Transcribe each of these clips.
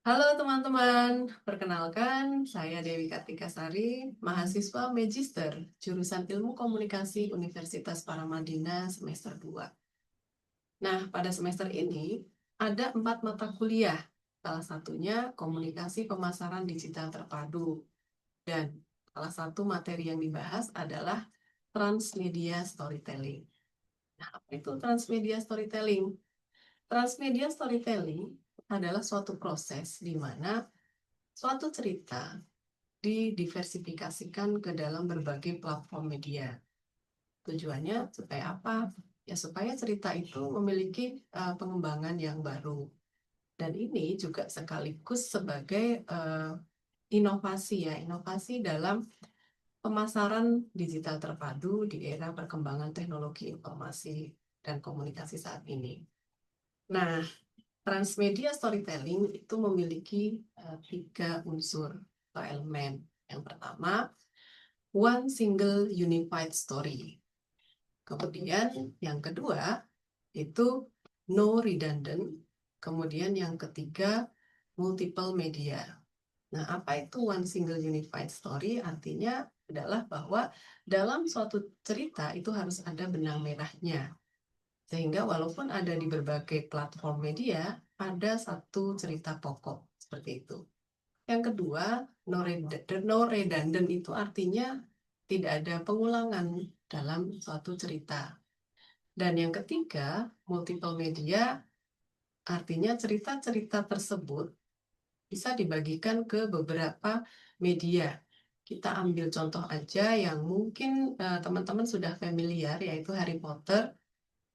Halo teman-teman, perkenalkan saya Dewi Kartikasari, mahasiswa Magister, jurusan Ilmu Komunikasi Universitas Paramadina semester 2. Nah, pada semester ini ada 4 mata kuliah, salah satunya Komunikasi Pemasaran Digital Terpadu. Dan salah satu materi yang dibahas adalah Transmedia Storytelling. Nah, apa itu Transmedia Storytelling? Transmedia Storytelling adalah suatu proses di mana suatu cerita didiversifikasikan ke dalam berbagai platform media. Tujuannya supaya apa? Ya supaya cerita itu memiliki pengembangan yang baru. Dan ini juga sekaligus sebagai inovasi ya, inovasi dalam pemasaran digital terpadu di era perkembangan teknologi informasi dan komunikasi saat ini. Nah, transmedia storytelling itu memiliki 3 unsur atau elemen. Yang pertama, one single unified story. Kemudian yang kedua itu no redundant. Kemudian yang ketiga multiple media. Nah, apa itu one single unified story? Artinya adalah bahwa dalam suatu cerita itu harus ada benang merahnya. Sehingga walaupun ada di berbagai platform media, ada satu cerita pokok seperti itu. Yang kedua, no redundant itu artinya tidak ada pengulangan dalam suatu cerita. Dan yang ketiga, multiple media artinya cerita-cerita tersebut bisa dibagikan ke beberapa media. Kita ambil contoh aja yang mungkin teman-teman sudah familiar, yaitu Harry Potter.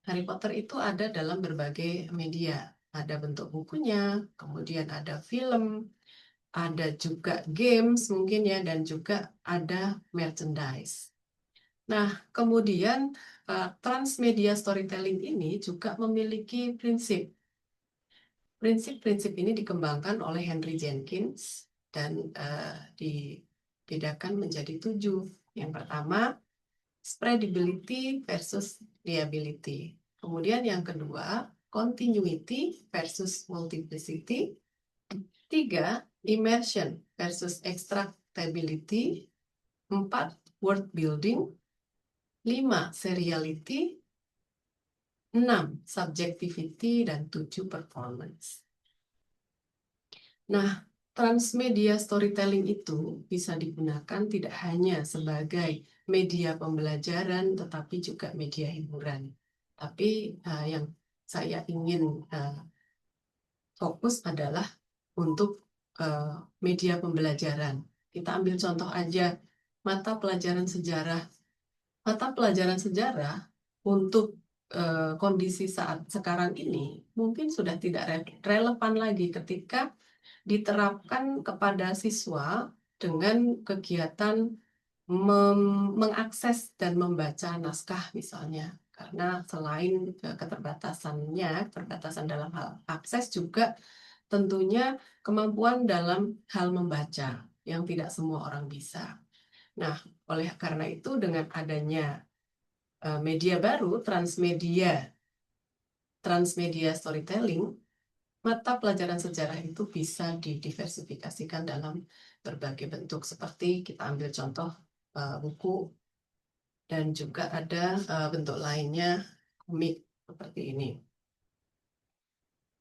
Harry Potter itu ada dalam berbagai media. Ada bentuk bukunya, kemudian ada film, ada juga games mungkin ya, dan juga ada merchandise. Nah, kemudian transmedia storytelling ini juga memiliki prinsip. Prinsip-prinsip ini dikembangkan oleh Henry Jenkins dan dibedakan menjadi 7. Yang pertama, spreadability versus liability. Kemudian yang kedua, continuity versus multiplicity. 3, immersion versus extractability. 4, world building. 5, seriality. 6, subjectivity. Dan 7, performance. Nah, transmedia storytelling itu bisa digunakan tidak hanya sebagai media pembelajaran, tetapi juga media hiburan. Tapi yang saya ingin fokus adalah untuk media pembelajaran. Kita ambil contoh aja, mata pelajaran sejarah. Mata pelajaran sejarah untuk kondisi saat sekarang ini mungkin sudah tidak relevan lagi ketika diterapkan kepada siswa dengan kegiatan mengakses dan membaca naskah misalnya. Karena selain keterbatasan dalam hal akses juga tentunya kemampuan dalam hal membaca yang tidak semua orang bisa. Nah, oleh karena itu dengan adanya media baru, transmedia storytelling, mata pelajaran sejarah itu bisa didiversifikasikan dalam berbagai bentuk, seperti kita ambil contoh buku, dan juga ada bentuk lainnya, komik seperti ini.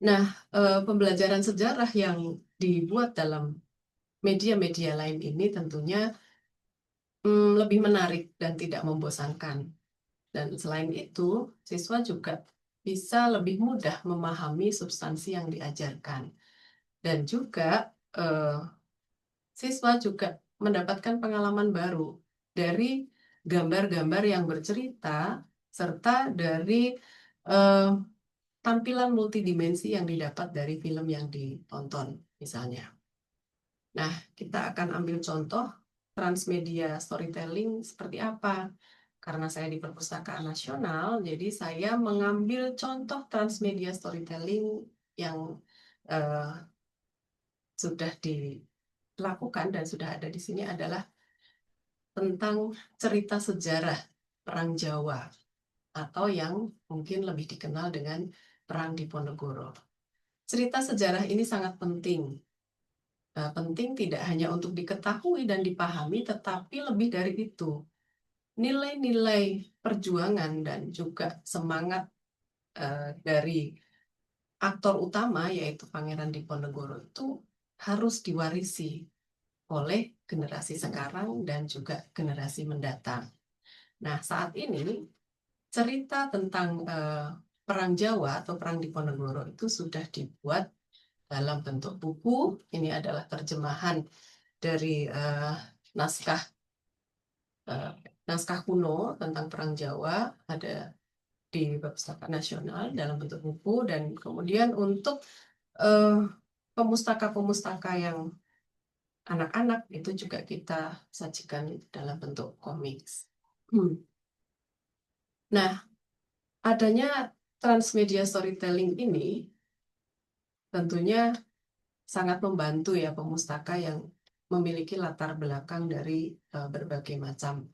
Nah, pembelajaran sejarah yang dibuat dalam media-media lain ini tentunya lebih menarik dan tidak membosankan. Dan selain itu, siswa juga bisa lebih mudah memahami substansi yang diajarkan. Dan juga siswa juga mendapatkan pengalaman baru dari gambar-gambar yang bercerita, serta dari eh, tampilan multidimensi yang didapat dari film yang ditonton, misalnya. Nah, kita akan ambil contoh transmedia storytelling seperti apa. Karena saya di Perpustakaan Nasional, jadi saya mengambil contoh transmedia storytelling yang eh, sudah dilakukan dan sudah ada di sini adalah tentang cerita sejarah Perang Jawa, atau yang mungkin lebih dikenal dengan Perang Diponegoro. Cerita sejarah ini sangat penting penting tidak hanya untuk diketahui dan dipahami, tetapi lebih dari itu, nilai-nilai perjuangan dan juga semangat dari aktor utama yaitu Pangeran Diponegoro itu harus diwarisi oleh generasi sekarang dan juga generasi mendatang. Nah, saat ini cerita tentang Perang Jawa atau Perang Diponegoro itu sudah dibuat dalam bentuk buku. Ini adalah terjemahan dari naskah uh, naskah kuno tentang Perang Jawa, ada di Perpustakaan Nasional dalam bentuk buku, dan kemudian untuk uh, pemustaka-pemustaka yang anak-anak itu juga kita sajikan dalam bentuk komik. Nah, adanya transmedia storytelling ini tentunya sangat membantu ya pemustaka yang memiliki latar belakang dari berbagai macam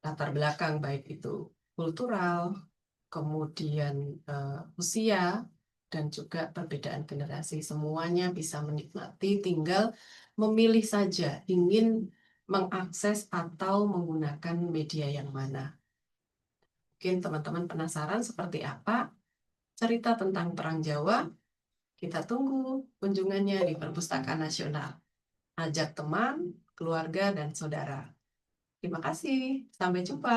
latar belakang, baik itu kultural, kemudian usia, dan juga perbedaan generasi. Semuanya bisa menikmati, tinggal memilih saja ingin mengakses atau menggunakan media yang mana. Mungkin teman-teman penasaran seperti apa cerita tentang Perang Jawa? Kita tunggu kunjungannya di Perpustakaan Nasional. Ajak teman, keluarga, dan saudara. Terima kasih. Sampai jumpa.